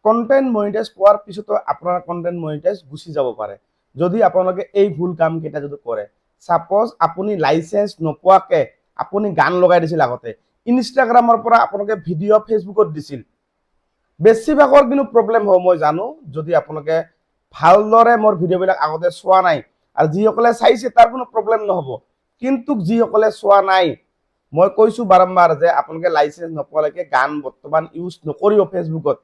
Content monetize পোৱাৰ পিছতো আপোনাৰ কন্টেন্ট মনিটাইজ গুচি যাব পাৰে যদি আপোনালোকে এই ভুল কাম কেইটা যদি কৰে। সাপোজ আপুনি লাইসেন্স নোপোৱাকে আপুনি গান লগাই দিছিল আগতে, ইনষ্টাগ্ৰামৰ পৰা আপোনালোকে ভিডিঅ' ফেচবুকত দিছিল, বেছিভাগৰ কিন্তু প্ৰব্লেম হ'ব মই জানো যদি আপোনালোকে ভালদৰে মোৰ ভিডিঅ'বিলাক আগতে চোৱা নাই। আৰু যিসকলে চাইছে তাৰ কোনো প্ৰব্লেম নহ'ব, কিন্তু যিসকলে চোৱা নাই মই কৈছোঁ বাৰম্বাৰ যে আপোনালোকে লাইসেন্স নোপোৱালৈকে গান বৰ্তমান ইউজ নকৰিব ফেচবুকত,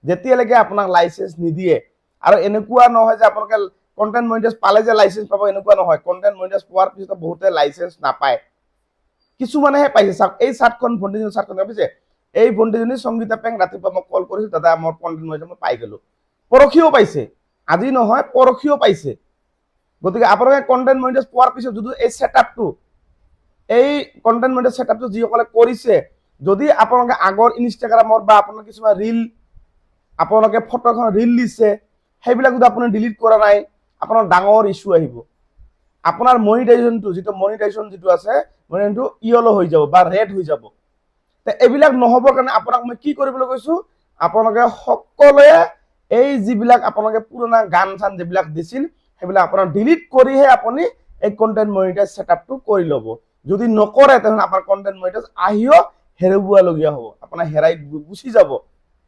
যেতিয়ালৈকে আপোনাক লাইসেন্স নিদিয়ে। আৰু এনেকুৱা নহয় যে আপোনালোকে কন্টেন্ট মনিটাইজ পালে যে লাইসেন্স পাব, এনেকুৱা নহয়। কন্টেন্ট মনিটাইজ পোৱাৰ পিছত বহুতে লাইসেন্স নাপায়, কিছুমানেহে পাইছে। চাওক এই চাৰ্টখন ভণ্টিজনী চাৰ্টখন ভাবিছে, এই ভণ্টিজনী সংগীতা পেং ৰাতিপুৱা মই কল কৰিছোঁ, দাদা মোৰ কন্টেন্ট মনিটাইজ মই পাই গ'লো। পৰহিও পাইছে, আজি নহয় পৰহিও পাইছে। গতিকে আপোনালোকে কন্টেন্ট মনিটাইজ পোৱাৰ পিছত যদি এই ছেটআপটো, এই কন্টেন্ট মনিটাইজ ছেটআপটো যিসকলে কৰিছে, যদি আপোনালোকে আগৰ ইনষ্টাগ্ৰামৰ বা আপোনাৰ কিছুমান ৰিল, আপোনালোকে ফটোখন ৰিল দিছে, সেইবিলাক যদি আপুনি ডিলিট কৰা নাই, আপোনাৰ ডাঙৰ ইস্যু আহিব। আপোনাৰ মনিটাইজেশনটো যিটো আছে, মনিটাইজেশনটো ইয়েলো হৈ যাব বা ৰেড হৈ যাব। এইবিলাক নহ'বৰ কাৰণে আপোনাক মই কি কৰিবলৈ কৈছোঁ, আপোনালোকে সকলোৱে এই যিবিলাক আপোনালোকে পুৰণা গান চান যিবিলাক দিছিল সেইবিলাক আপোনাৰ ডিলিট কৰিহে আপুনি এই কন্টেন্ট মনিটাইজ ছেটআপটো কৰি ল'ব। যদি নকৰে তেনেহ'লে আপোনাৰ কন্টেন্ট মনিটাইজ আহিও হেৰুৱাবলগীয়া হ'ব, আপোনাৰ হেৰাই গুচি যাব।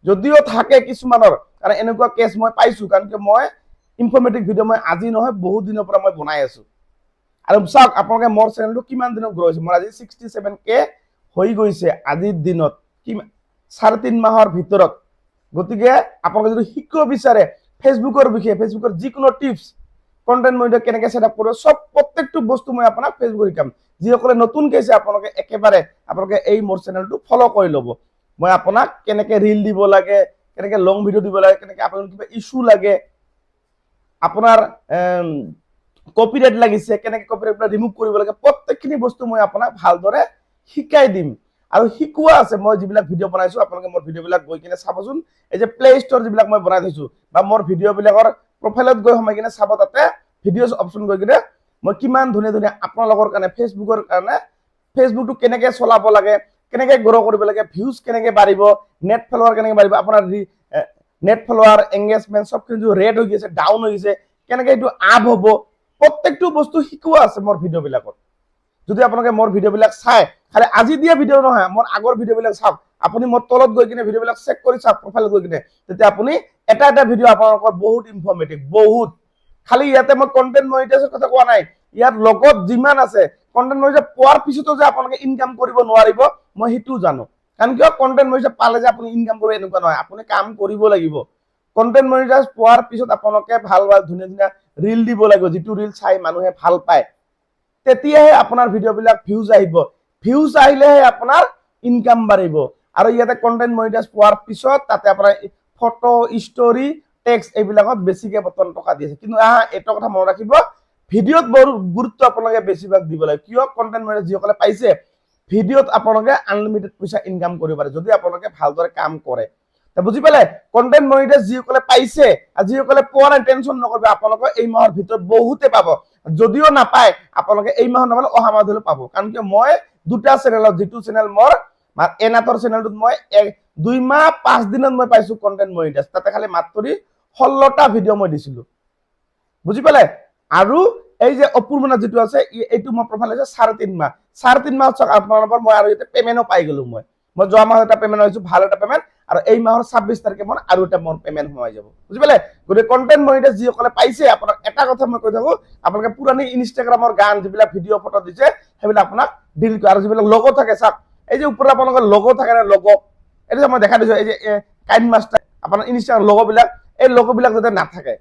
যদিও থাকে কিছুমানৰ, কাৰণ এনেকুৱা কেছ মই পাইছোঁ, কাৰণ কি মই ইনফৰমেটিভ ভিডিঅ' মই আজি নহয় বহুত দিনৰ পৰা মই বনাই আছোঁ। আৰু চাওক আপোনালোকে মোৰ চেনেলটো কিমান দিনত গ্ৰ' হৈছে, মোৰ আজি 67K হৈ গৈছে আজিৰ দিনত, 3.5 মাহৰ ভিতৰত। গতিকে আপোনালোকে যদি শিকিব বিচাৰে ফেচবুকৰ বিষয়ে, ফেচবুকৰ যিকোনো টিপছ, কন্টেন্ট মনিটাইজ কেনেকৈ ছেটআপ কৰিব, সব প্ৰত্যেকটো বস্তু মই আপোনাক ফেচবুকত শিকাম। যিসকলে নতুনকৈ আছে আপোনালোকে একেবাৰে আপোনালোকে এই মোৰ চেনেলটো ফ'ল' কৰি ল'ব। মই আপোনাক কেনেকৈ ৰিল দিব লাগে, কেনেকৈ লং ভিডিঅ' দিব লাগে, কেনেকৈ আপোনাৰ কিবা ইস্যু লাগে, আপোনাৰ কপিৰাইট লাগিছে, কেনেকৈ কপিৰাইট ৰিমুভ কৰিব লাগে, প্ৰত্যেকখিনি বস্তু মই আপোনাক ভালদৰে শিকাই দিম। আৰু শিকোৱা আছে, মই যিবিলাক ভিডিঅ' বনাইছোঁ আপোনালোকে মোৰ ভিডিঅ'বিলাক গৈ কিনে চাবচোন। এই যে প্লে ষ্ট'ৰ যিবিলাক মই বনাই থৈছোঁ বা মোৰ ভিডিঅ'বিলাকৰ প্ৰফাইলত গৈ সোমাই কিনে চাব, তাতে ভিডিঅ'ছ অপশ্যন গৈ কিনে মই কিমান ধুনীয়া ধুনীয়া আপোনালোকৰ কাৰণে, ফেচবুকৰ কাৰণে, ফেচবুকটো কেনেকৈ চলাব লাগে, কেনেকৈ গ্ৰ' কৰিব লাগে, ভিউজ কেনেকৈ বাঢ়িব, নেট ফলোৱাৰ কেনেকৈ বাঢ়িব, আপোনাৰ নেট ফলোৱাৰ এংগেজমেণ্ট সবখিনি ৰেড হৈ গৈছে, ডাউন হৈ গৈছে, কেনেকৈ এইটো আপ হ'ব, প্ৰত্যেকটো বস্তু শিকোৱা আছে মোৰ ভিডিঅ'বিলাকত। যদি আপোনালোকে মোৰ ভিডিঅ'বিলাক চাই, খালি আজি দিয়া ভিডিঅ' নহয়, মোৰ আগৰ ভিডিঅ'বিলাক চাওক, আপুনি মোৰ তলত গৈ কিনে ভিডিঅ'বিলাক চেক কৰি চাওক, প্ৰফাইলত গৈ কিনে, তেতিয়া আপুনি এটা এটা ভিডিঅ' আপোনালোকৰ বহুত ইনফৰ্মেটিভ, বহুত। খালি ইয়াতে মই কন্টেন্ট মনিটাইজৰ কথা কোৱা নাই, ইয়াৰ লগত যিমান আছে, কন্টেন্ট মনিটাইজ পোৱাৰ পিছতো যে আপোনালোকে ইনকাম কৰিব নোৱাৰিব মই সেইটোও জানো। কাৰণ কিয় কন্টেন্ট মনিটাইজ পালে যে আপুনি ইনকাম কৰিব এনেকুৱা নহয়, আপুনি কাম কৰিব লাগিব। কন্টেন্ট মনিটাইজ পোৱাৰ পিছত আপোনালোকে ভাল ভাল ধুনীয়া ধুনীয়া ৰিল দিব লাগিব, যিটো ৰিল চাই মানুহে ভাল পায়, তেতিয়াহে আপোনাৰ ভিডিঅ'বিলাক ভিউজ আহিব। ভিউজ আহিলেহে আপোনাৰ ইনকাম বাঢ়িব। আৰু ইয়াতে কন্টেন্ট মনিটাইজ পোৱাৰ পিছত তাতে আপোনাৰ ফটো, ষ্টৰি, টেক্সট এইবিলাকত বেছিকে বৰ্তমান টকা দি আছে। কিন্তু এটা কথা মনত ৰাখিব, ভিডিঅ'ত বৰ গুৰুত্ব আপোনালোকে বেছিভাগ দিব লাগে। কিয়, কন্টেন্ট মনিটাইজ যিসকলে পাইছে, ভিডিঅ'ত আপোনালোকে আনলিমিটেড পইচা ইনকাম কৰিব পাৰে যদি আপোনালোকে ভালদৰে কাম কৰে। বুজি পালে? কন্টেন্ট মনিটাইজ যিসকলে পাইছে আৰু যিসকলে পোৱা নাই টেনশ্যন নকৰিব, আপোনালোকে এই মাহৰ ভিতৰত বহুতে পাব। যদিও নাপায় আপোনালোকে এই মাহত নাপালে অহা মাহত হ'লেও পাব। কাৰণ কি মই দুটা চেনেলত, যিটো চেনেল মোৰ এনাথৰ চেনেলটোত মই 2 মাহ 5 দিনত মই পাইছোঁ কন্টেন্ট মনিটাইজ, তাতে খালি মাত্ৰ 16টা ভিডিঅ' মই দিছিলোঁ। বুজি পালে? আৰু এই যে অপূৰ্বনাথ যিটো আছে, এইটো মোৰ প্ৰফাইল আছে 3.5 মাহ। 3.5 মাহত চাওক আপোনালোকৰ মই আৰু এতিয়া পেমেণ্টও পাই গ'লো। মই যোৱা মাহত এটা পেমেণ্ট হৈছোঁ, ভাল এটা পেমেণ্ট, আৰু এই মাহৰ 26 তাৰিখে মোৰ আৰু এটা মোৰ পেমেণ্ট সোমাই যাব। বুজি পালে? গতিকে কন্টেন্ট মনিটাইজ যিসকলে পাইছে, আপোনাক এটা কথা মই কৈ থাকোঁ, আপোনালোকে পুৰণি ইনষ্টাগ্ৰামৰ গান যিবিলাক ভিডিঅ' ফটো দিছে সেইবিলাক আপোনাক ডিলিট কৰে। আৰু যিবিলাক লগো থাকে, চাওক এই যে ওপৰত আপোনালোকৰ লগো থাকে না, লগো, এইটো যে মই দেখাই দিছোঁ, এই যে কাইন মাষ্টাৰ আপোনাৰ ইনষ্টাগ্ৰাম লগোবিলাক, এই লগোবিলাক যাতে নাথাকে।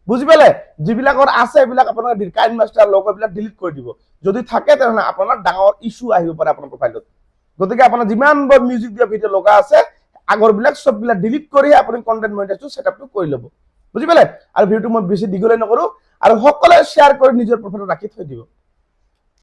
বুজি পালে? যিবিলাকৰ আছে এইবিলাক আপোনালোকে কাইন মাষ্টাৰ লগোবিলাক ডিলিট কৰি দিব। যদি থাকে তেনেহ'লে আপোনাৰ ডাঙৰ ইস্যু আহিব পাৰে আপোনাৰ প্ৰফাইলত। গতিকে আপোনাৰ যিমানবোৰ মিউজিক দিয়া ভিডিঅ' লগা আছে আগৰবিলাক সববিলাক ডিলিট কৰিহে আপুনি কন্টেন্ট মনিটাইজটো ছেটআপটো কৰি ল'ব। বুজি পালে? আৰু ভিডিঅ'টো মই বেছি দীঘলীয়া নকৰোঁ, আৰু সকলোৱে শ্বেয়াৰ কৰি নিজৰ প্ৰফাইলত ৰাখি থৈ দিব।